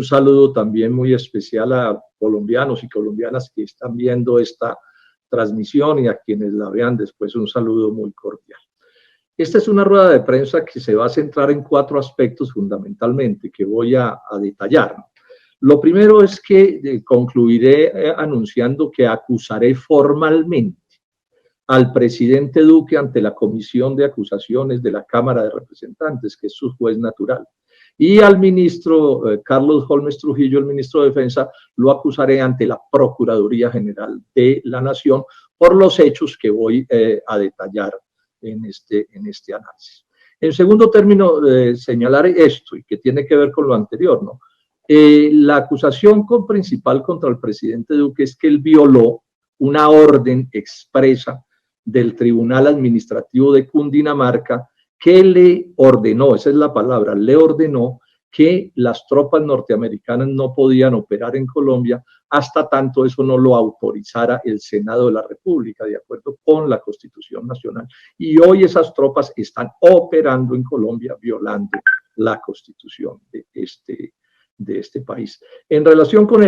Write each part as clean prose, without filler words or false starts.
un saludo también muy especial a colombianos y colombianas que están viendo esta transmisión y a quienes la vean después un saludo muy cordial. Esta es una rueda de prensa que se va a centrar en 4 aspectos fundamentalmente que voy a detallar. Lo primero es que concluiré anunciando que acusaré formalmente al presidente Duque ante la Comisión de Acusaciones de la Cámara de Representantes, que es su juez natural. Y al ministro Carlos Holmes Trujillo, el ministro de Defensa, lo acusaré ante la Procuraduría General de la Nación por los hechos que voy a detallar en este análisis. En segundo término, señalar esto, y que tiene que ver con lo anterior, ¿no? La acusación principal contra el presidente Duque es que él violó una orden expresa del Tribunal Administrativo de Cundinamarca que le ordenó, esa es la palabra, le ordenó que las tropas norteamericanas no podían operar en Colombia hasta tanto eso no lo autorizara el Senado de la República, de acuerdo con la Constitución Nacional. Y hoy esas tropas están operando en Colombia, violando la Constitución de este país. En relación con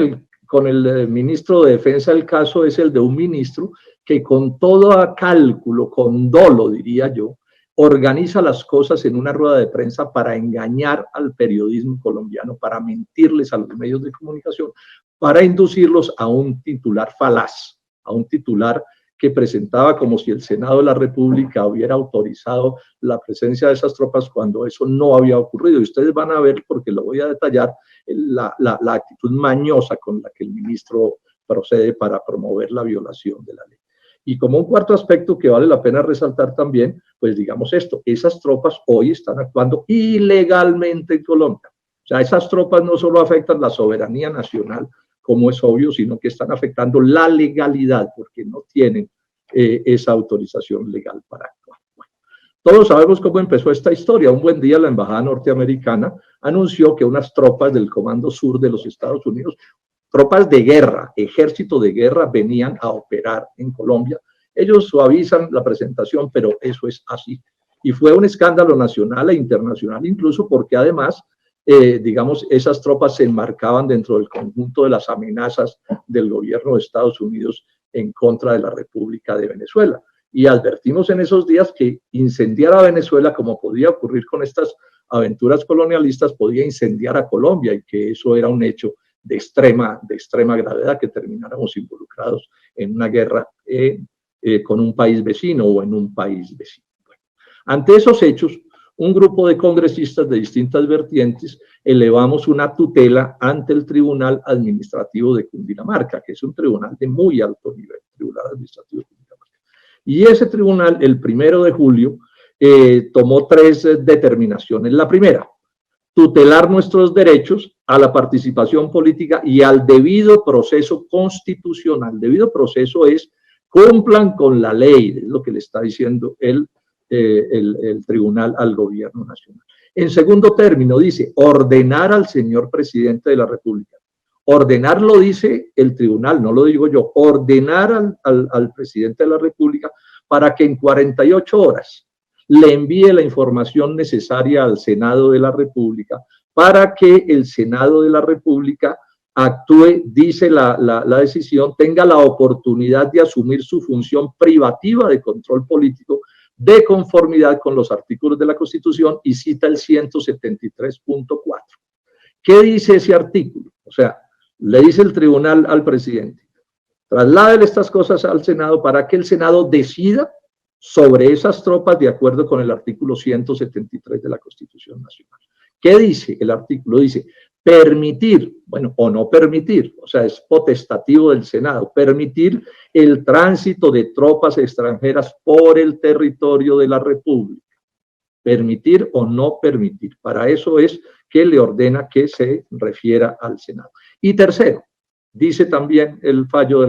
el ministro de Defensa, el caso es el de un ministro que con todo cálculo, con dolo, diría yo, organiza las cosas en una rueda de prensa para engañar al periodismo colombiano, para mentirles a los medios de comunicación, para inducirlos a un titular falaz, a un titular que presentaba como si el Senado de la República hubiera autorizado la presencia de esas tropas cuando eso no había ocurrido. Y ustedes van a ver, porque lo voy a detallar, la actitud mañosa con la que el ministro procede para promover la violación de la ley. Y como un cuarto aspecto que vale la pena resaltar también, pues digamos esto, esas tropas hoy están actuando ilegalmente en Colombia. O sea, esas tropas no solo afectan la soberanía nacional, como es obvio, sino que están afectando la legalidad, porque no tienen esa autorización legal para actuar. Bueno, todos sabemos cómo empezó esta historia. Un buen día la embajada norteamericana anunció que unas tropas del Comando Sur de los Estados Unidos, tropas de guerra, ejército de guerra, venían a operar en Colombia. Ellos suavizan la presentación, pero eso es así. Y fue un escándalo nacional e internacional, incluso porque además, digamos, esas tropas se enmarcaban dentro del conjunto de las amenazas del gobierno de Estados Unidos en contra de la República de Venezuela. Y advertimos en esos días que incendiar a Venezuela, como podía ocurrir con estas aventuras colonialistas, podía incendiar a Colombia y que eso era un hecho de extrema gravedad, que termináramos involucrados en una guerra con un país vecino o en un país vecino. Bueno, ante esos hechos, un grupo de congresistas de distintas vertientes elevamos una tutela ante el Tribunal Administrativo de Cundinamarca, que es un tribunal de muy alto nivel, Tribunal Administrativo de Cundinamarca. Y ese tribunal, el 1 de julio, tomó 3 determinaciones. La primera, tutelar nuestros derechos a la participación política y al debido proceso constitucional. Debido proceso es cumplan con la ley, es lo que le está diciendo el tribunal al gobierno nacional. En segundo término dice ordenar al señor presidente de la República. Ordenar lo dice el tribunal, no lo digo yo, ordenar al presidente de la República para que en 48 horas le envíe la información necesaria al Senado de la República para que el Senado de la República actúe, dice la decisión, tenga la oportunidad de asumir su función privativa de control político de conformidad con los artículos de la Constitución, y cita el 173.4. ¿Qué dice ese artículo? O sea, le dice el tribunal al presidente, trasládele estas cosas al Senado para que el Senado decida sobre esas tropas de acuerdo con el artículo 173 de la Constitución Nacional. ¿Qué dice el artículo? Dice permitir, bueno, o no permitir, o sea, es potestativo del Senado, permitir el tránsito de tropas extranjeras por el territorio de la República. Permitir o no permitir. Para eso es que le ordena que se refiera al Senado. Y tercero, dice también el fallo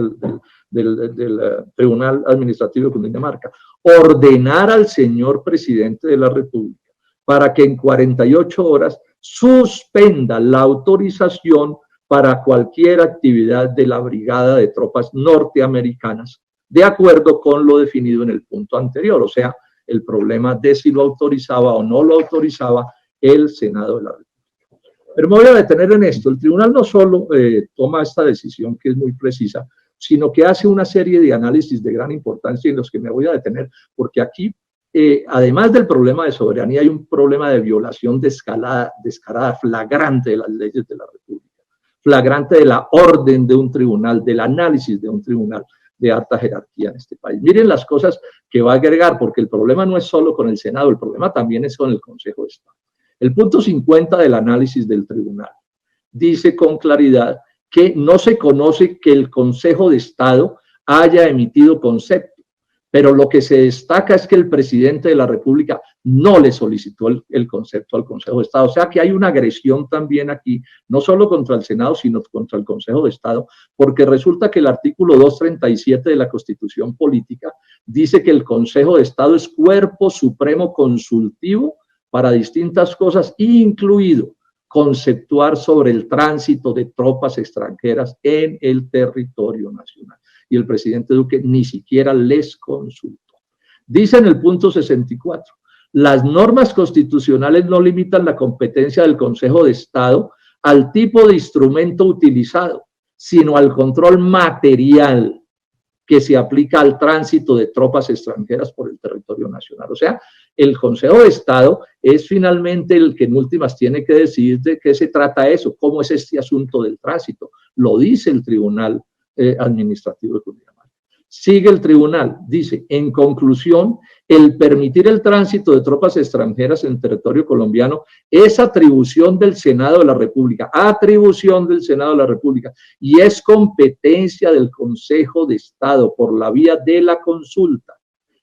del Tribunal Administrativo de Cundinamarca, ordenar al señor presidente de la República para que en 48 horas suspenda la autorización para cualquier actividad de la brigada de tropas norteamericanas, de acuerdo con lo definido en el punto anterior, o sea, el problema de si lo autorizaba o no lo autorizaba el Senado de la República. Pero me voy a detener en esto. El tribunal no solo toma esta decisión, que es muy precisa, sino que hace una serie de análisis de gran importancia en los que me voy a detener, porque aquí, además del problema de soberanía, hay un problema de violación descarada, flagrante de las leyes de la República, flagrante de la orden de un tribunal, del análisis de un tribunal de alta jerarquía en este país. Miren las cosas que va a agregar, porque el problema no es solo con el Senado, el problema también es con el Consejo de Estado. El punto 50 del análisis del tribunal dice con claridad que no se conoce que el Consejo de Estado haya emitido concepto, pero lo que se destaca es que el presidente de la República no le solicitó el concepto al Consejo de Estado. O sea que hay una agresión también aquí, no solo contra el Senado, sino contra el Consejo de Estado, porque resulta que el artículo 237 de la Constitución Política dice que el Consejo de Estado es cuerpo supremo consultivo para distintas cosas, incluido conceptuar sobre el tránsito de tropas extranjeras en el territorio nacional. Y el presidente Duque ni siquiera les consultó. Dice en el punto 64, las normas constitucionales no limitan la competencia del Consejo de Estado al tipo de instrumento utilizado, sino al control material que se aplica al tránsito de tropas extranjeras por el territorio nacional. O sea, el Consejo de Estado es finalmente el que en últimas tiene que decidir de qué se trata eso, cómo es este asunto del tránsito. Lo dice el Tribunal Administrativo de Cundinamarca. Sigue el tribunal, dice, en conclusión, el permitir el tránsito de tropas extranjeras en territorio colombiano es atribución del Senado de la República, y es competencia del Consejo de Estado por la vía de la consulta.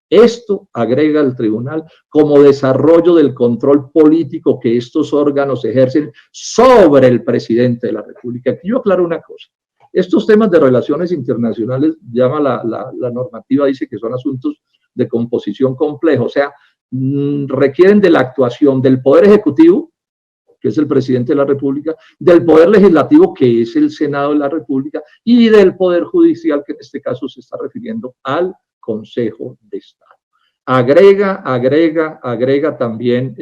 Esto, agrega el tribunal, como desarrollo del control político que estos órganos ejercen sobre el presidente de la República. Aquí yo aclaro una cosa. Estos temas de relaciones internacionales, llama la normativa, dice que son asuntos de composición compleja, o sea, requieren de la actuación del Poder Ejecutivo, que es el presidente de la República, del Poder Legislativo, que es el Senado de la República, y del Poder Judicial, que en este caso se está refiriendo al Consejo de Estado. Agrega también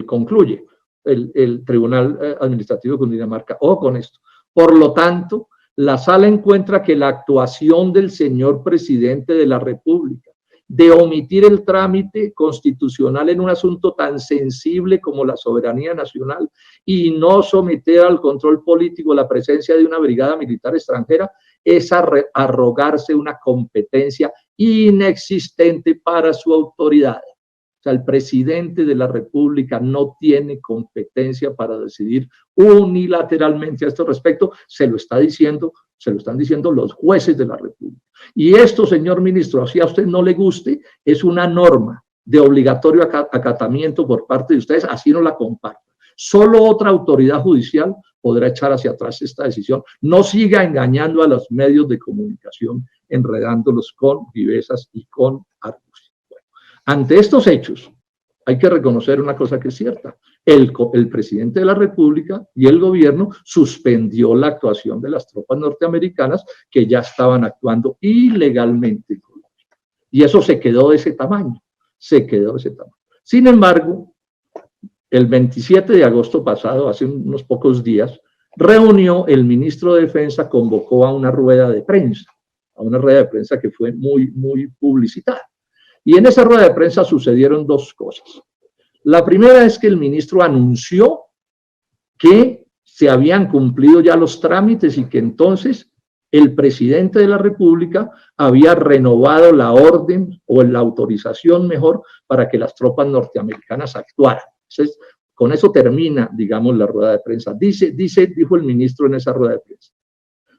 concluye el Tribunal Administrativo de Cundinamarca. Ojo con esto. Por lo tanto, la Sala encuentra que la actuación del señor presidente de la República de omitir el trámite constitucional en un asunto tan sensible como la soberanía nacional y no someter al control político la presencia de una brigada militar extranjera es arrogarse una competencia inexistente para su autoridad. O sea, el presidente de la República no tiene competencia para decidir unilateralmente a este respecto, se lo están diciendo los jueces de la República. Y esto, señor ministro, así a usted no le guste, es una norma de obligatorio acatamiento por parte de ustedes, así no la compartan. Solo otra autoridad judicial podrá echar hacia atrás esta decisión. No siga engañando a los medios de comunicación, enredándolos con vivezas y con argucias. Ante estos hechos, hay que reconocer una cosa que es cierta. El presidente de la República y el gobierno suspendió la actuación de las tropas norteamericanas que ya estaban actuando ilegalmente en Colombia. Y eso se quedó de ese tamaño, Sin embargo, el 27 de agosto pasado, hace unos pocos días, reunió el ministro de Defensa, convocó a una rueda de prensa que fue muy publicitada. Y en esa rueda de prensa sucedieron dos cosas. La primera es que el ministro anunció que se habían cumplido ya los trámites y que entonces el presidente de la República había renovado la orden o la autorización mejor para que las tropas norteamericanas actuaran. Entonces, con eso termina, digamos, la rueda de prensa. Dijo el ministro en esa rueda de prensa.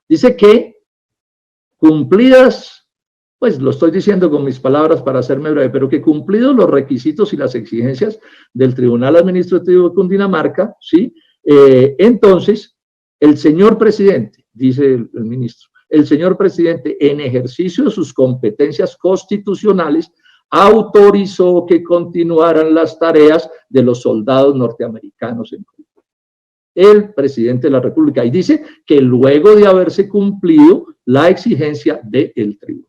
Dice que cumplidas, pues lo estoy diciendo con mis palabras para hacerme breve, pero que cumplidos los requisitos y las exigencias del Tribunal Administrativo de Cundinamarca, ¿sí? Entonces, el señor presidente, dice el ministro, el señor presidente, en ejercicio de sus competencias constitucionales, autorizó que continuaran las tareas de los soldados norteamericanos en Colombia. El presidente de la República, y dice que luego de haberse cumplido la exigencia del tribunal.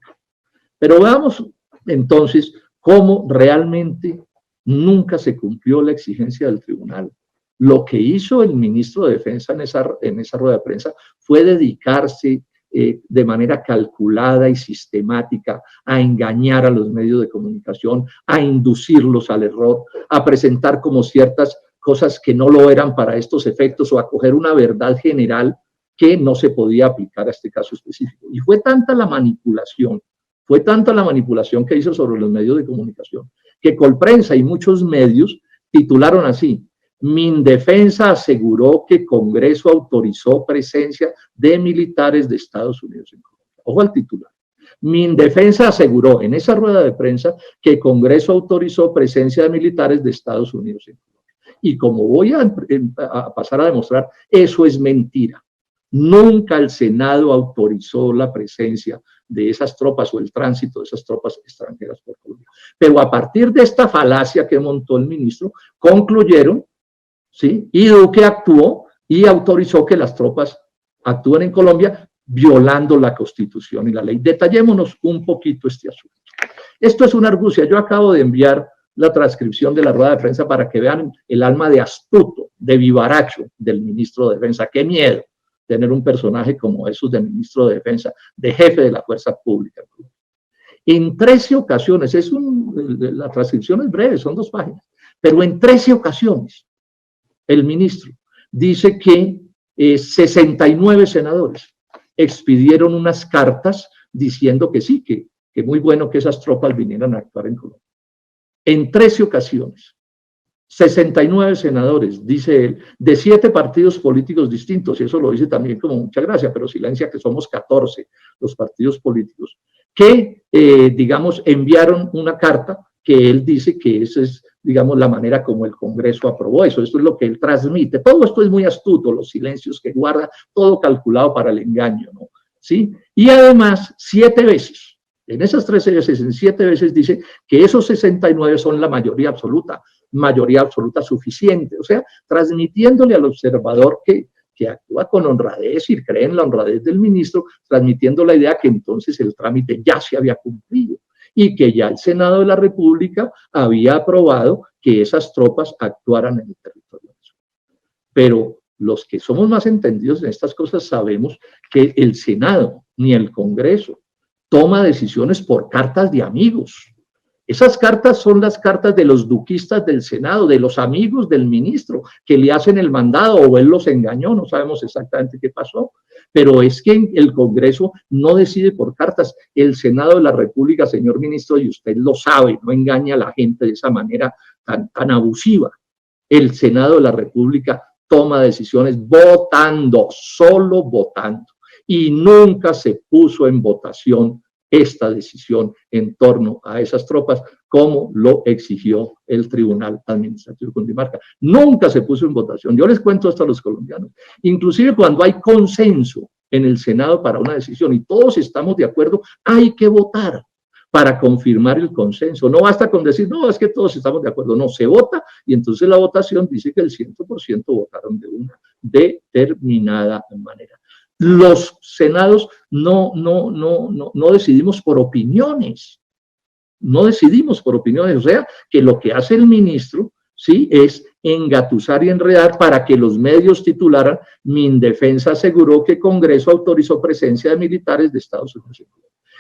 Pero veamos entonces cómo realmente nunca se cumplió la exigencia del tribunal. Lo que hizo el ministro de Defensa en esa rueda de prensa fue dedicarse de manera calculada y sistemática a engañar a los medios de comunicación, a inducirlos al error, a presentar como ciertas cosas que no lo eran para estos efectos o a coger una verdad general que no se podía aplicar a este caso específico. Y fue tanta la manipulación que hizo sobre los medios de comunicación, que Colprensa y muchos medios titularon así: Mindefensa aseguró que Congreso autorizó presencia de militares de Estados Unidos en Colombia. Ojo al titular. Mindefensa aseguró en esa rueda de prensa que Congreso autorizó presencia de militares de Estados Unidos en Colombia. Y como voy a pasar a demostrar, eso es mentira. Nunca el Senado autorizó la presencia de esas tropas o el tránsito de esas tropas extranjeras por Colombia. Pero a partir de esta falacia que montó el ministro, concluyeron, ¿sí? Y Duque actuó y autorizó que las tropas actúen en Colombia violando la Constitución y la ley. Detallémonos un poquito este asunto. Esto es una argucia. Yo acabo de enviar la transcripción de la rueda de prensa para que vean el alma de astuto, de vivaracho del ministro de Defensa. ¡Qué miedo tener un personaje como esos de ministro de Defensa, de jefe de la fuerza pública! En 13 ocasiones, la transcripción es breve, son 2 páginas, pero en 13 ocasiones el ministro dice que 69 senadores expidieron unas cartas diciendo que sí, que muy bueno que esas tropas vinieran a actuar en Colombia. En 13 ocasiones, 69 senadores, dice él, de 7 partidos políticos distintos, y eso lo dice también como mucha gracia, pero silencia que somos 14 los partidos políticos, que, digamos, enviaron una carta que él dice que esa es, digamos, la manera como el Congreso aprobó eso. Esto es lo que él transmite. Todo esto es muy astuto, los silencios que guarda, todo calculado para el engaño, ¿no? ¿Sí? Y además, 7 veces, en esas 13 veces, en 7 veces dice que esos 69 son la mayoría absoluta suficiente, o sea, transmitiéndole al observador que actúa con honradez y cree en la honradez del ministro, transmitiendo la idea que entonces el trámite ya se había cumplido y que ya el Senado de la República había aprobado que esas tropas actuaran en el territorio nacional. Pero los que somos más entendidos en estas cosas sabemos que el Senado ni el Congreso toma decisiones por cartas de amigos. Esas cartas son las cartas de los duquistas del Senado, de los amigos del ministro, que le hacen el mandado o él los engañó, no sabemos exactamente qué pasó, pero es que el Congreso no decide por cartas. El Senado de la República, señor ministro, y usted lo sabe, no engaña a la gente de esa manera tan abusiva. El Senado de la República toma decisiones votando, solo votando, y nunca se puso en votación esta decisión en torno a esas tropas, como lo exigió el Tribunal Administrativo de Cundinamarca. Nunca se puso en votación. Yo les cuento esto a los colombianos. Inclusive cuando hay consenso en el Senado para una decisión y todos estamos de acuerdo, hay que votar para confirmar el consenso. No basta con decir, no, es que todos estamos de acuerdo. No, se vota y entonces la votación dice que el 100% votaron de una determinada manera. Los senados no decidimos por opiniones, o sea, que lo que hace el ministro, ¿sí?, es engatusar y enredar para que los medios titularan: Mindefensa aseguró que Congreso autorizó presencia de militares de Estados Unidos.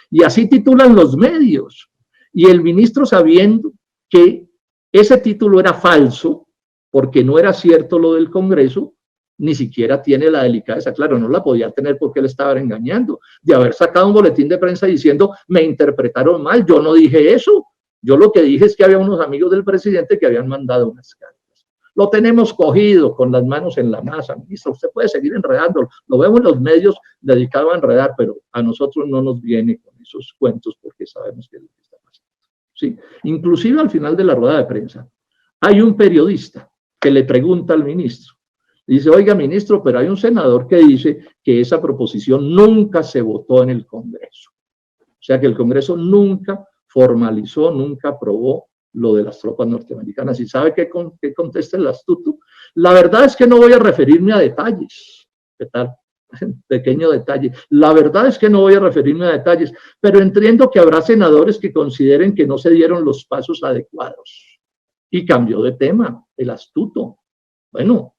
Y así titulan los medios. Y el ministro, sabiendo que ese título era falso, porque no era cierto lo del Congreso, ni siquiera tiene la delicadeza, claro, no la podía tener porque él estaba engañando, de haber sacado un boletín de prensa diciendo: me interpretaron mal, yo no dije eso, yo lo que dije es que había unos amigos del presidente que habían mandado unas cartas. Lo tenemos cogido con las manos en la masa, ministro, usted puede seguir enredando, lo vemos en los medios dedicados a enredar, pero a nosotros no nos viene con esos cuentos porque sabemos que es lo que está pasando. ¿Sí? Inclusive al final de la rueda de prensa hay un periodista que le pregunta al ministro, dice: oiga, ministro, pero hay un senador que dice que esa proposición nunca se votó en el Congreso. O sea, que el Congreso nunca formalizó, nunca aprobó lo de las tropas norteamericanas. ¿Y sabe qué contesta el astuto? La verdad es que no voy a referirme a detalles. ¿Qué tal? Pequeño detalle. La verdad es que no voy a referirme a detalles, pero entiendo que habrá senadores que consideren que no se dieron los pasos adecuados. y cambió de tema, el astuto. Bueno,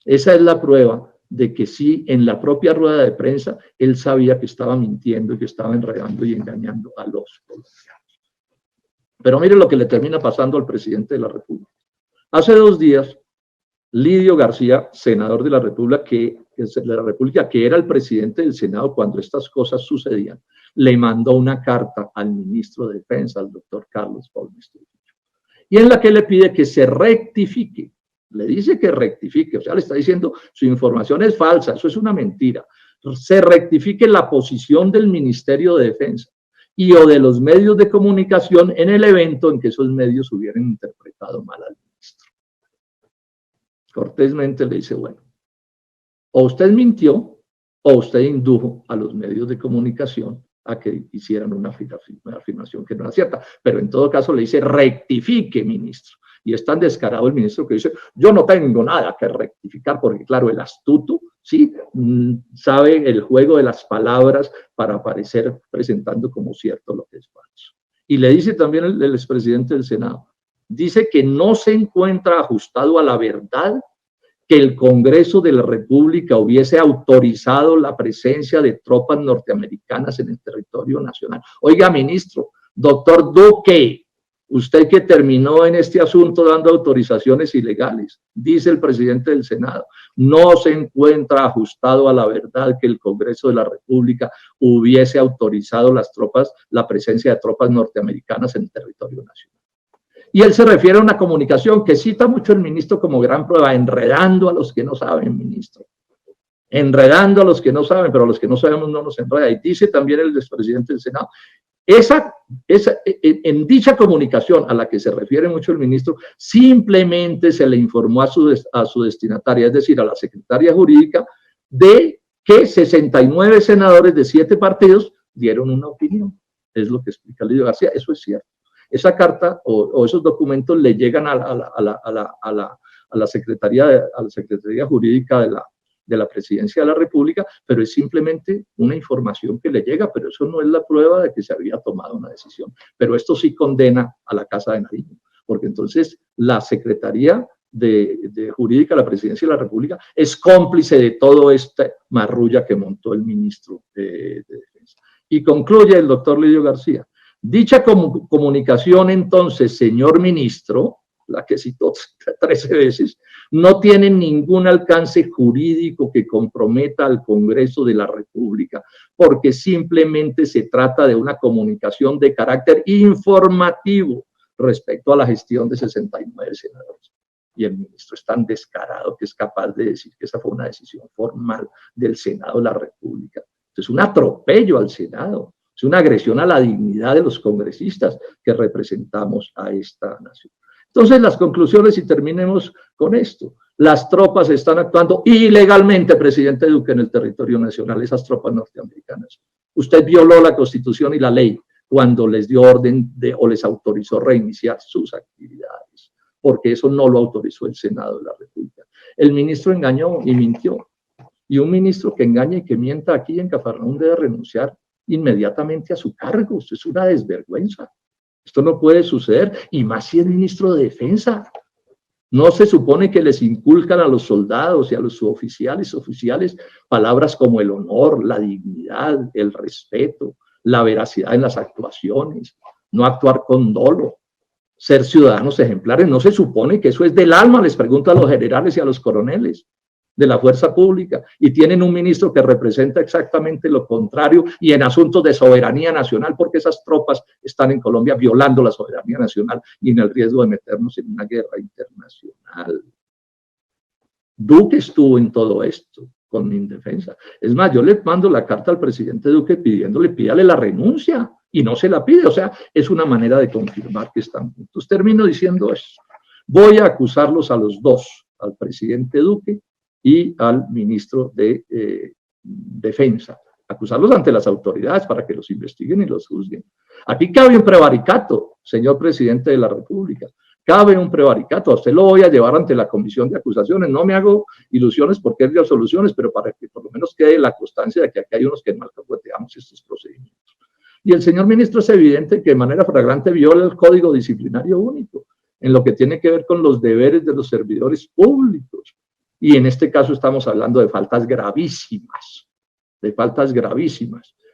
esa es la prueba de que sí, en la propia rueda de prensa, él sabía que estaba mintiendo y que estaba enredando y engañando a los colombianos. Pero mire lo que le termina pasando al presidente de la República. Hace 2 días, Lidio García, senador de la República, que era el presidente del Senado cuando estas cosas sucedían, le mandó una carta al ministro de Defensa, al doctor Carlos Holmes Trujillo, y en la que le pide que se rectifique. Le dice que rectifique, o sea, le está diciendo su información es falsa, eso es una mentira. Se rectifique la posición del Ministerio de Defensa y o de los medios de comunicación en el evento en que esos medios hubieran interpretado mal al ministro. Cortésmente le dice, bueno, o usted mintió o usted indujo a los medios de comunicación a que hicieran una afirmación que no era cierta, pero en todo caso le dice rectifique, ministro. Y es tan descarado el ministro que dice, yo no tengo nada que rectificar, porque claro, el astuto, ¿sí? Sabe el juego de las palabras para aparecer presentando como cierto lo que es falso. Y le dice también el expresidente del Senado, dice que no se encuentra ajustado a la verdad que el Congreso de la República hubiese autorizado la presencia de tropas norteamericanas en el territorio nacional. Oiga, ministro, doctor Duque, usted que terminó en este asunto dando autorizaciones ilegales, dice el presidente del Senado, no se encuentra ajustado a la verdad que el Congreso de la República hubiese autorizado la presencia de tropas norteamericanas en el territorio nacional. Y él se refiere a una comunicación que cita mucho el ministro como gran prueba, enredando a los que no saben, ministro. Enredando a los que no saben, pero a los que no sabemos no nos enreda. Y dice también el expresidente del Senado, en dicha comunicación a la que se refiere mucho el ministro, simplemente se le informó a su destinataria, es decir, a la secretaria jurídica, de que 69 senadores de 7 partidos dieron una opinión. Es lo que explica Lidio García, eso es cierto. Esa carta o esos documentos le llegan a la Secretaría Jurídica de la Presidencia de la República, pero es simplemente una información que le llega, pero eso no es la prueba de que se había tomado una decisión. Pero esto sí condena a la Casa de Nariño, porque entonces la Secretaría de Jurídica de la Presidencia de la República es cómplice de todo esta marrulla que montó el ministro de Defensa. Y concluye el doctor Lidio García. Dicha comunicación, entonces, señor ministro, la que citó 13 veces, no tiene ningún alcance jurídico que comprometa al Congreso de la República, porque simplemente se trata de una comunicación de carácter informativo respecto a la gestión de 69 senadores. Y el ministro es tan descarado que es capaz de decir que esa fue una decisión formal del Senado de la República. Es un atropello al Senado. Es una agresión a la dignidad de los congresistas que representamos a esta nación. Entonces, las conclusiones, y terminemos con esto. Las tropas están actuando ilegalmente, presidente Duque, en el territorio nacional, esas tropas norteamericanas. Usted violó la Constitución y la ley cuando les dio orden o les autorizó reiniciar sus actividades, porque eso no lo autorizó el Senado de la República. El ministro engañó y mintió. Y un ministro que engaña y que mienta aquí en Cafarnaúm debe renunciar inmediatamente a su cargo. Esto es una desvergüenza. Esto no puede suceder, y más si es ministro de Defensa. No se supone que les inculcan a los soldados y a los suboficiales, oficiales, palabras como el honor, la dignidad, el respeto, la veracidad en las actuaciones, no actuar con dolo, ser ciudadanos ejemplares. No se supone que eso es del alma, les pregunto a los generales y a los coroneles de la fuerza pública, y tienen un ministro que representa exactamente lo contrario y en asuntos de soberanía nacional, porque esas tropas están en Colombia violando la soberanía nacional y en el riesgo de meternos en una guerra internacional. Duque estuvo en todo esto con Mindefensa. Es más, yo le mando la carta al presidente Duque pídale la renuncia, y no se la pide. O sea, es una manera de confirmar que están juntos. Termino diciendo esto. Voy a acusarlos a los dos, al presidente Duque y al ministro de Defensa, acusarlos ante las autoridades para que los investiguen y los juzguen. Aquí cabe un prevaricato, señor presidente de la República, cabe un prevaricato. A usted lo voy a llevar ante la comisión de acusaciones. No me hago ilusiones porque es de soluciones, pero para que por lo menos quede la constancia de que aquí hay unos que mal capoteamos estos procedimientos. Y el señor ministro es evidente que de manera flagrante viola el Código Disciplinario Único, en lo que tiene que ver con los deberes de los servidores públicos. Y en este caso estamos hablando de faltas gravísimas,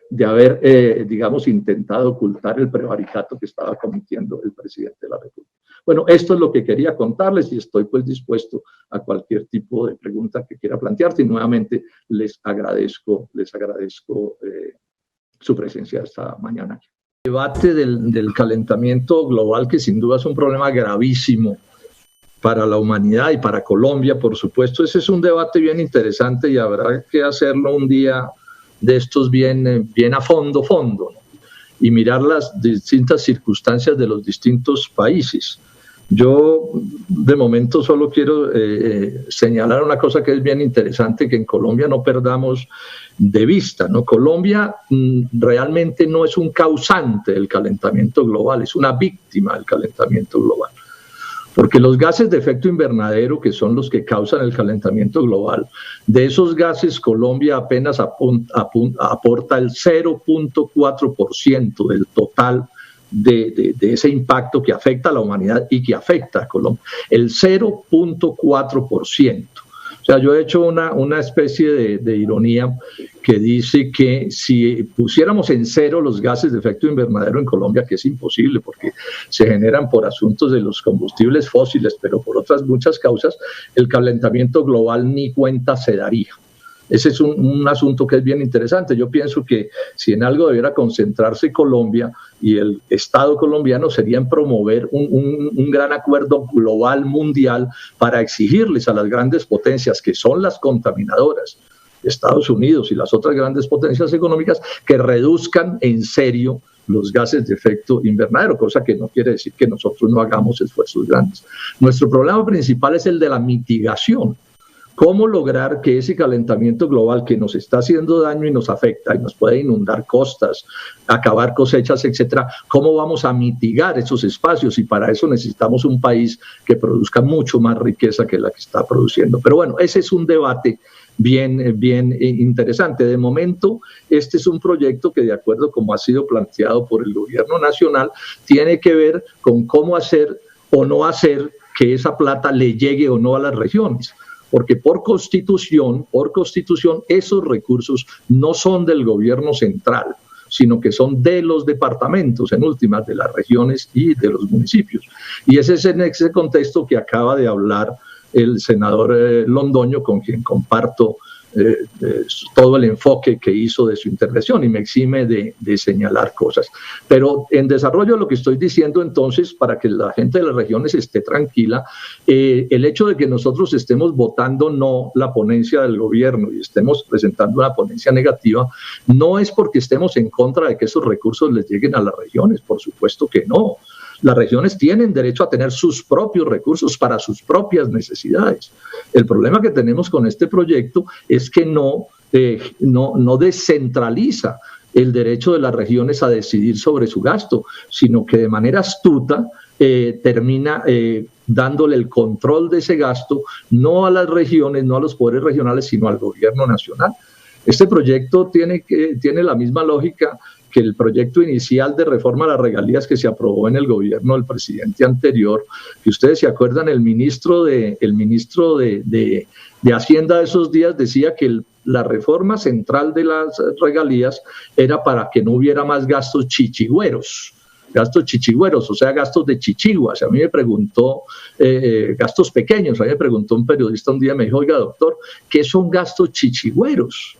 de haber, digamos, intentado ocultar el prevaricato que estaba cometiendo el presidente de la República. Bueno, esto es lo que quería contarles y estoy pues dispuesto a cualquier tipo de pregunta que quiera plantearse y nuevamente les agradezco su presencia esta mañana. El debate del calentamiento global, que sin duda es un problema gravísimo para la humanidad y para Colombia, por supuesto, ese es un debate bien interesante y habrá que hacerlo un día de estos bien a fondo, ¿no? Y mirar las distintas circunstancias de los distintos países. Yo de momento solo quiero señalar una cosa que es bien interesante, que en Colombia no perdamos de vista, ¿no? Colombia realmente no es un causante del calentamiento global, es una víctima del calentamiento global. Porque los gases de efecto invernadero, que son los que causan el calentamiento global, de esos gases Colombia apenas aporta el 0.4% del total de ese impacto que afecta a la humanidad y que afecta a Colombia, el 0.4%. O sea, yo he hecho una especie de ironía que dice que si pusiéramos en cero los gases de efecto invernadero en Colombia, que es imposible porque se generan por asuntos de los combustibles fósiles, pero por otras muchas causas, el calentamiento global ni cuenta se daría. Ese es un asunto que es bien interesante. Yo pienso que si en algo debiera concentrarse Colombia y el Estado colombiano sería en promover un gran acuerdo global mundial para exigirles a las grandes potencias, que son las contaminadoras, Estados Unidos y las otras grandes potencias económicas, que reduzcan en serio los gases de efecto invernadero, cosa que no quiere decir que nosotros no hagamos esfuerzos grandes. Nuestro problema principal es el de la mitigación. ¿Cómo lograr que ese calentamiento global que nos está haciendo daño y nos afecta y nos puede inundar costas, acabar cosechas, etcétera, cómo vamos a mitigar esos espacios? Y para eso necesitamos un país que produzca mucho más riqueza que la que está produciendo. Pero bueno, ese es un debate bien interesante. De momento, este es un proyecto que, de acuerdo como ha sido planteado por el gobierno nacional, tiene que ver con cómo hacer o no hacer que esa plata le llegue o no a las regiones. Porque por constitución, esos recursos no son del gobierno central, sino que son de los departamentos, en últimas, de las regiones y de los municipios. Y ese es en ese contexto que acaba de hablar el senador Londoño, con quien comparto todo el enfoque que hizo de su intervención y me exime de señalar cosas. Pero en desarrollo de lo que estoy diciendo, entonces, para que la gente de las regiones esté tranquila, el hecho de que nosotros estemos votando no la ponencia del gobierno y estemos presentando una ponencia negativa, no es porque estemos en contra de que esos recursos les lleguen a las regiones, por supuesto que no. Las regiones tienen derecho a tener sus propios recursos para sus propias necesidades. El problema que tenemos con este proyecto es que no descentraliza el derecho de las regiones a decidir sobre su gasto, sino que de manera astuta termina dándole el control de ese gasto no a las regiones, no a los poderes regionales, sino al gobierno nacional. Este proyecto tiene la misma lógica que el proyecto inicial de reforma a las regalías que se aprobó en el gobierno del presidente anterior, que ustedes se acuerdan, el ministro de Hacienda de esos días decía que la reforma central de las regalías era para que no hubiera más gastos chichigüeros, o sea, gastos de chichiguas. A mí me preguntó, gastos pequeños, a mí me preguntó un periodista un día, me dijo, oiga, doctor, ¿qué son gastos chichigüeros?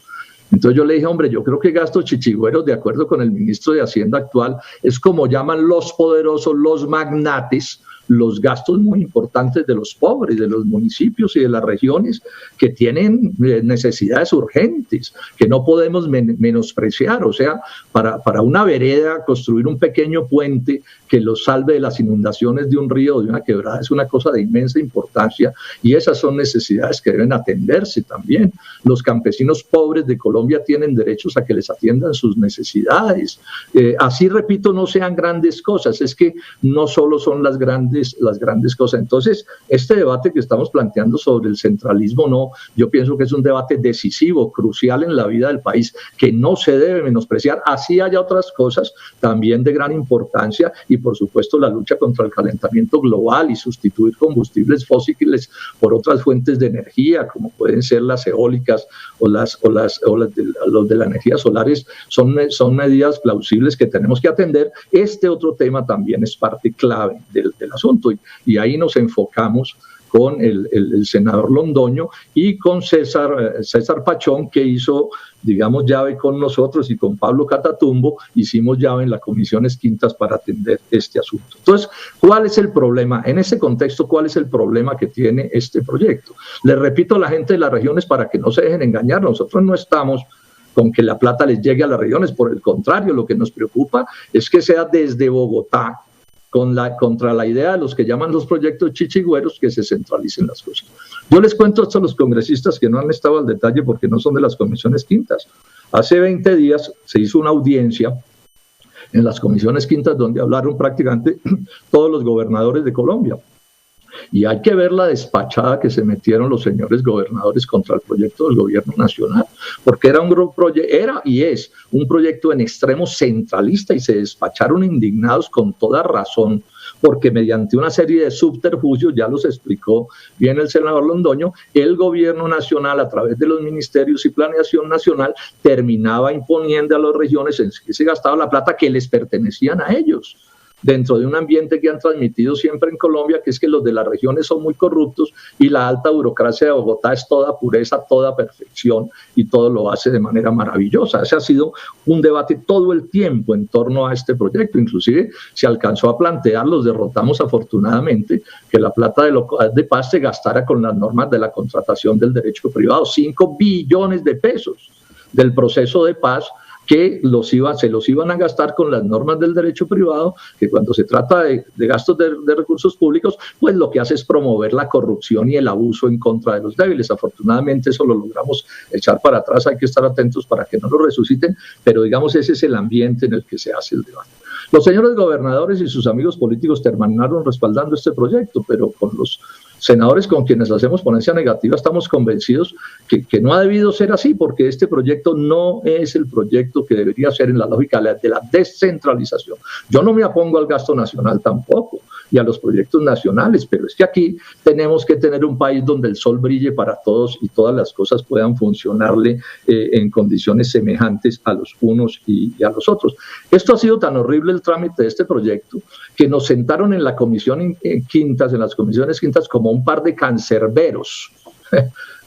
Entonces yo le dije, hombre, yo creo que gastos chichigüeros, de acuerdo con el ministro de Hacienda actual, es como llaman los poderosos, los magnates, los gastos muy importantes de los pobres, de los municipios y de las regiones que tienen necesidades urgentes, que no podemos menospreciar. O sea, para una vereda, construir un pequeño puente que los salve de las inundaciones de un río o de una quebrada es una cosa de inmensa importancia y esas son necesidades que deben atenderse también. Los campesinos pobres de Colombia tienen derechos a que les atiendan sus necesidades. Así, repito, no sean grandes cosas, es que no solo son las grandes grandes cosas. Entonces, este debate que estamos planteando sobre el centralismo, no, yo pienso que es un debate decisivo, crucial en la vida del país, que no se debe menospreciar. Así haya otras cosas también de gran importancia, y por supuesto la lucha contra el calentamiento global y sustituir combustibles fósiles por otras fuentes de energía, como pueden ser las eólicas o los de la energía solares, son medidas plausibles que tenemos que atender. Este otro tema también es parte clave del asunto, y ahí nos enfocamos con el senador Londoño y con César Pachón, que hizo, digamos, llave con nosotros, y con Pablo Catatumbo hicimos llave en las comisiones quintas para atender este asunto. Entonces, ¿cuál es el problema? En ese contexto, ¿cuál es el problema que tiene este proyecto? Les repito a la gente de las regiones para que no se dejen engañar, nosotros no estamos con que la plata les llegue a las regiones, por el contrario, lo que nos preocupa es que sea desde Bogotá, contra la idea de los que llaman los proyectos chichigüeros, que se centralicen las cosas. Yo les cuento esto a los congresistas que no han estado al detalle porque no son de las comisiones quintas. Hace 20 días se hizo una audiencia en las comisiones quintas donde hablaron prácticamente todos los gobernadores de Colombia. Y hay que ver la despachada que se metieron los señores gobernadores contra el proyecto del gobierno nacional, porque era y es un proyecto en extremo centralista, y se despacharon indignados con toda razón, porque mediante una serie de subterfugios, ya los explicó bien el senador Londoño, el gobierno nacional, a través de los ministerios y planeación nacional, terminaba imponiendo a las regiones en que se gastaba la plata que les pertenecían a ellos, dentro de un ambiente que han transmitido siempre en Colombia, que es que los de las regiones son muy corruptos y la alta burocracia de Bogotá es toda pureza, toda perfección, y todo lo hace de manera maravillosa. Ese ha sido un debate todo el tiempo en torno a este proyecto. Inclusive se alcanzó a plantear, los derrotamos afortunadamente, que la plata de paz se gastara con las normas de la contratación del derecho privado, 5 billones de pesos del proceso de paz, que se los iban a gastar con las normas del derecho privado, que cuando se trata de gastos de recursos públicos, pues lo que hace es promover la corrupción y el abuso en contra de los débiles. Afortunadamente eso lo logramos echar para atrás, hay que estar atentos para que no lo resuciten, pero digamos ese es el ambiente en el que se hace el debate. Los señores gobernadores y sus amigos políticos terminaron respaldando este proyecto, pero con los senadores con quienes hacemos ponencia negativa estamos convencidos que no ha debido ser así, porque este proyecto no es el proyecto que debería ser en la lógica de la descentralización. Yo no me opongo al gasto nacional tampoco y a los proyectos nacionales, pero es que aquí tenemos que tener un país donde el sol brille para todos y todas las cosas puedan funcionarle en condiciones semejantes a los unos y a los otros. Esto ha sido tan horrible el trámite de este proyecto que nos sentaron en la comisión quintas, en las comisiones quintas, como un par de cancerberos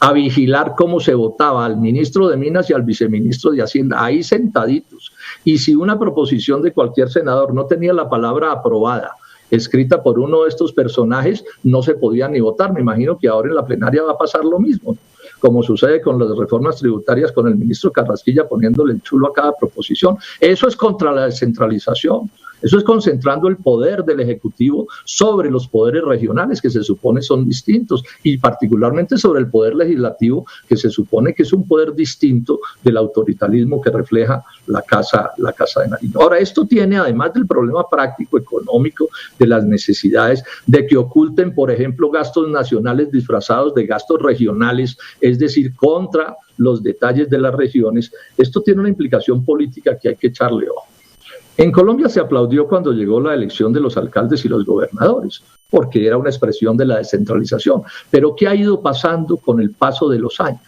a vigilar cómo se votaba al ministro de Minas y al viceministro de Hacienda, ahí sentaditos. Y si una proposición de cualquier senador no tenía la palabra aprobada, escrita por uno de estos personajes, no se podía ni votar. Me imagino que ahora en la plenaria va a pasar lo mismo, como sucede con las reformas tributarias, con el ministro Carrasquilla poniéndole el chulo a cada proposición. Eso es contra la descentralización. Eso es concentrando el poder del Ejecutivo sobre los poderes regionales, que se supone son distintos, y particularmente sobre el poder legislativo, que se supone que es un poder distinto del autoritarismo que refleja la Casa de Nariño. Ahora, esto tiene, además del problema práctico, económico, de las necesidades, de que oculten, por ejemplo, gastos nacionales disfrazados de gastos regionales, es decir, contra los detalles de las regiones. Esto tiene una implicación política que hay que echarle ojo. En Colombia se aplaudió cuando llegó la elección de los alcaldes y los gobernadores, porque era una expresión de la descentralización. Pero ¿qué ha ido pasando con el paso de los años?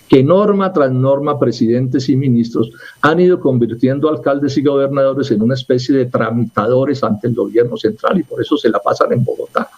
Que norma tras norma, presidentes y ministros han ido convirtiendo alcaldes y gobernadores en una especie de tramitadores ante el gobierno central, y por eso se la pasan en Bogotá,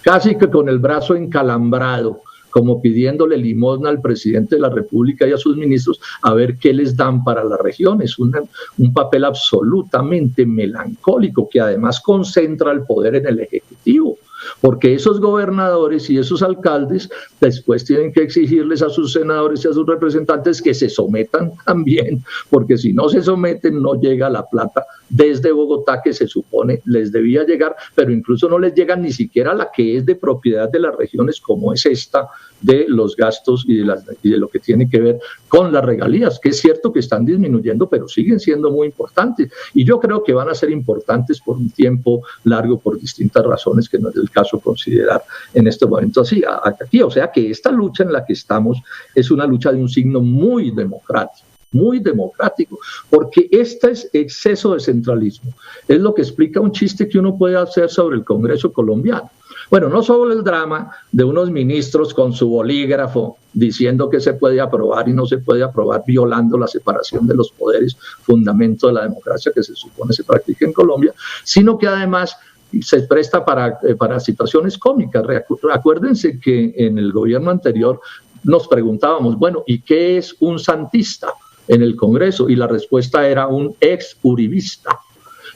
casi que con el brazo encalambrado, como pidiéndole limosna al presidente de la República y a sus ministros a ver qué les dan para las regiones. Un papel absolutamente melancólico que además concentra el poder en el Ejecutivo, porque esos gobernadores y esos alcaldes después tienen que exigirles a sus senadores y a sus representantes que se sometan también, porque si no se someten no llega la plata desde Bogotá, que se supone les debía llegar, pero incluso no les llegan ni siquiera a la que es de propiedad de las regiones, como es esta de los gastos y de lo que tiene que ver con las regalías, que es cierto que están disminuyendo, pero siguen siendo muy importantes. Y yo creo que van a ser importantes por un tiempo largo, por distintas razones que no es el caso considerar en este momento así, aquí. O sea que esta lucha en la que estamos es una lucha de un signo muy democrático, porque este es exceso de centralismo. Es lo que explica un chiste que uno puede hacer sobre el Congreso colombiano. Bueno, no solo el drama de unos ministros con su bolígrafo diciendo que se puede aprobar y no se puede aprobar, violando la separación de los poderes, fundamento de la democracia que se supone se practica en Colombia, sino que además se presta para situaciones cómicas. Acuérdense que en el gobierno anterior nos preguntábamos, bueno, ¿y qué es un santista en el Congreso? Y la respuesta era un ex-uribista.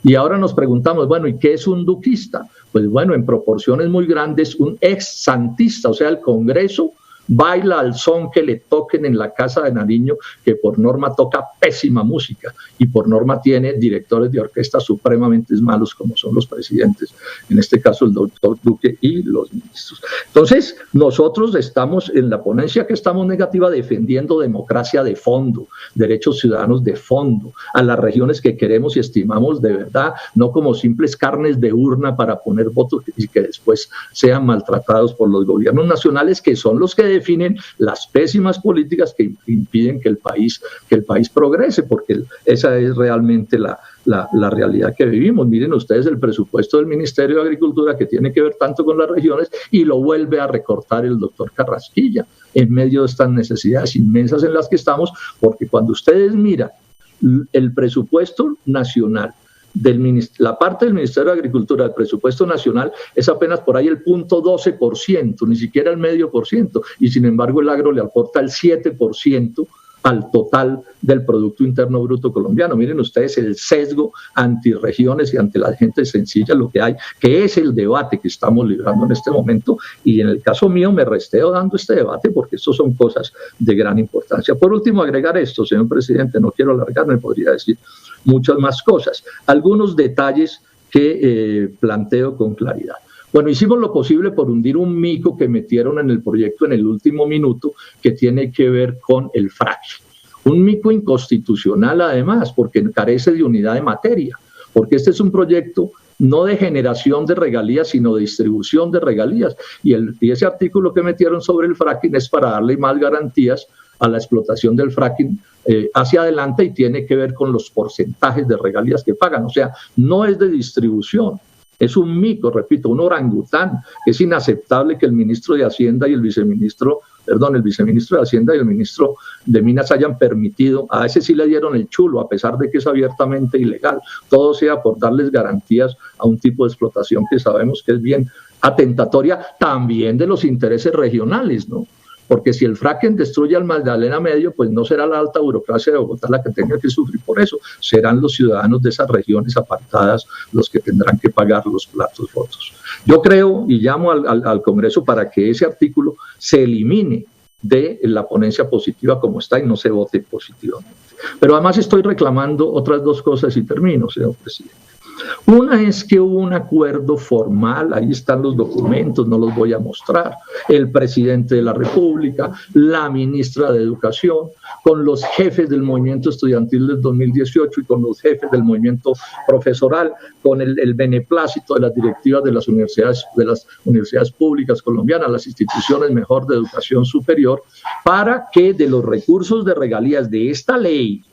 Y ahora nos preguntamos, bueno, ¿y qué es un duquista? Pues bueno, en proporciones muy grandes, un ex-santista, o sea, el Congreso baila al son que le toquen en la Casa de Nariño, que por norma toca pésima música y por norma tiene directores de orquesta supremamente malos, como son los presidentes, en este caso el doctor Duque y los ministros. Entonces, nosotros estamos en la ponencia que estamos negativa defendiendo democracia de fondo, derechos ciudadanos de fondo, a las regiones que queremos y estimamos de verdad, no como simples carnes de urna para poner votos y que después sean maltratados por los gobiernos nacionales, que son los que definen las pésimas políticas que impiden que el país progrese, porque esa es realmente la realidad que vivimos. Miren ustedes el presupuesto del Ministerio de Agricultura, que tiene que ver tanto con las regiones, y lo vuelve a recortar el doctor Carrasquilla en medio de estas necesidades inmensas en las que estamos, porque cuando ustedes miran el presupuesto nacional, la parte del Ministerio de Agricultura del presupuesto nacional es apenas por ahí el 0.12%, ni siquiera el 0.5%, y sin embargo el agro le aporta el 7% al total del Producto Interno Bruto colombiano. Miren ustedes el sesgo antirregiones y ante la gente sencilla lo que hay, que es el debate que estamos librando en este momento, y en el caso mío me resteo dando este debate porque esto son cosas de gran importancia. Por último, agregar esto, señor presidente, no quiero alargarme, podría decir muchas más cosas. Algunos detalles que planteo con claridad. Bueno, hicimos lo posible por hundir un mico que metieron en el proyecto en el último minuto, que tiene que ver con el fracking. Un mico inconstitucional además, porque carece de unidad de materia, porque este es un proyecto no de generación de regalías, sino de distribución de regalías. Y ese artículo que metieron sobre el fracking es para darle más garantías a la explotación del fracking hacia adelante, y tiene que ver con los porcentajes de regalías que pagan. O sea, no es de distribución. Es un mico, repito, un orangután. Es inaceptable que el ministro de Hacienda y el viceministro de Hacienda y el ministro de Minas hayan permitido, a ese sí le dieron el chulo, a pesar de que es abiertamente ilegal, todo sea por darles garantías a un tipo de explotación que sabemos que es bien atentatoria también de los intereses regionales, ¿no? Porque si el fracking destruye al Magdalena Medio, pues no será la alta burocracia de Bogotá la que tenga que sufrir por eso, serán los ciudadanos de esas regiones apartadas los que tendrán que pagar los platos rotos. Yo creo y llamo al Congreso para que ese artículo se elimine de la ponencia positiva como está y no se vote positivamente. Pero además estoy reclamando otras dos cosas y termino, señor presidente. Una es que hubo un acuerdo formal, ahí están los documentos, no los voy a mostrar, el presidente de la República, la ministra de Educación, con los jefes del movimiento estudiantil del 2018 y con los jefes del movimiento profesoral, con el beneplácito de las directivas de las universidades públicas colombianas, las instituciones mejor de educación superior, para que de los recursos de regalías de esta ley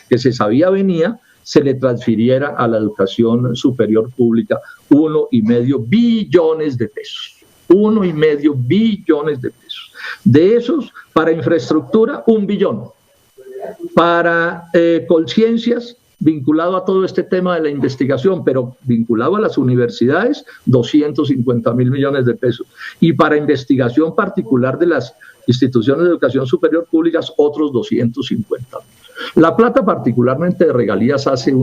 que se sabía venía, se le transfiriera a la educación superior pública 1,5 billones de pesos. 1,5 billones de pesos. De esos, para infraestructura, 1 billón. Para conciencias, vinculado a todo este tema de la investigación, pero vinculado a las universidades, 250.000 millones de pesos. Y para investigación particular de las instituciones de educación superior públicas, otros 250.000. La plata particularmente de regalías hace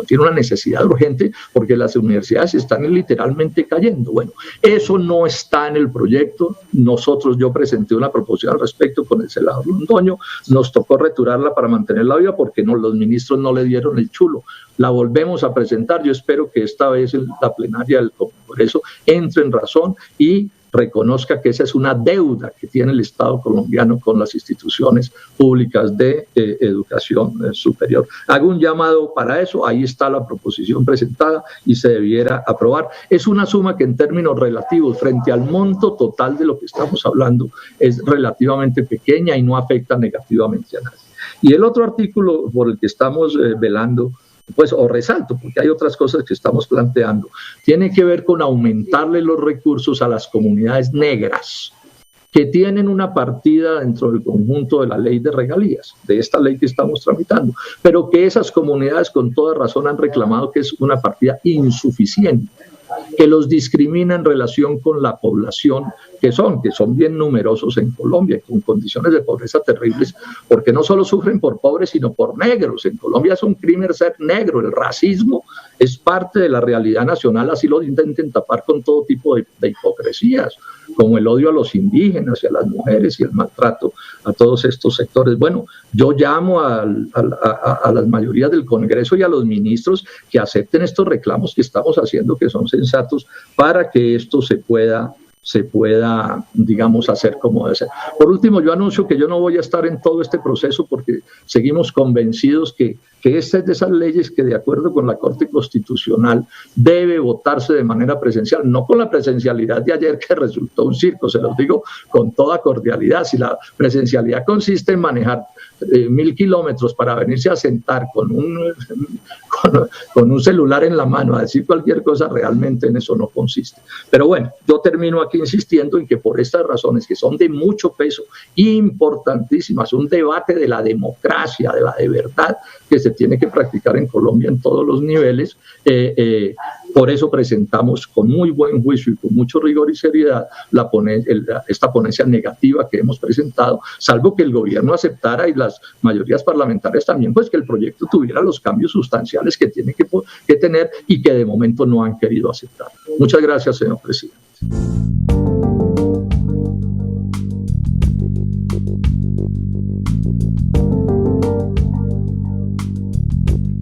tiene una necesidad urgente porque las universidades están literalmente cayendo. Bueno, eso no está en el proyecto. Yo presenté una proposición al respecto con el senador Londoño, nos tocó retirarla para mantenerla viva porque los ministros no le dieron el chulo. La volvemos a presentar, yo espero que esta vez la plenaria del Congreso entre en razón y reconozca que esa es una deuda que tiene el Estado colombiano con las instituciones públicas de educación superior. Hago un llamado para eso, ahí está la proposición presentada y se debiera aprobar. Es una suma que en términos relativos frente al monto total de lo que estamos hablando es relativamente pequeña y no afecta negativamente a nadie. Y el otro artículo por el que estamos velando, pues, o resalto, porque hay otras cosas que estamos planteando, tiene que ver con aumentarle los recursos a las comunidades negras que tienen una partida dentro del conjunto de la ley de regalías, de esta ley que estamos tramitando, pero que esas comunidades con toda razón han reclamado que es una partida insuficiente, que los discrimina en relación con la población que son bien numerosos en Colombia, con condiciones de pobreza terribles, porque no solo sufren por pobres, sino por negros. En Colombia es un crimen ser negro, el racismo es parte de la realidad nacional, así lo intenten tapar con todo tipo de hipocresías, como el odio a los indígenas y a las mujeres y el maltrato a todos estos sectores. Bueno, yo llamo a las mayorías del Congreso y a los ministros que acepten estos reclamos que estamos haciendo, que son sensatos, para que esto se pueda, digamos, hacer como debe ser. Por último, yo anuncio que yo no voy a estar en todo este proceso porque seguimos convencidos que esta es de esas leyes que, de acuerdo con la Corte Constitucional, debe votarse de manera presencial, no con la presencialidad de ayer que resultó un circo, se los digo con toda cordialidad. Si la presencialidad consiste en manejar 1000 kilómetros para venirse a sentar con un celular en la mano a decir cualquier cosa, realmente en eso no consiste. Pero bueno, yo termino aquí insistiendo en que por estas razones, que son de mucho peso, importantísimas, un debate de la democracia, de verdad, que se tiene que practicar en Colombia en todos los niveles, por eso presentamos con muy buen juicio y con mucho rigor y seriedad esta ponencia negativa que hemos presentado, salvo que el gobierno aceptara y las mayorías parlamentarias también, pues que el proyecto tuviera los cambios sustanciales que tiene que tener y que de momento no han querido aceptar. Muchas gracias, señor presidente.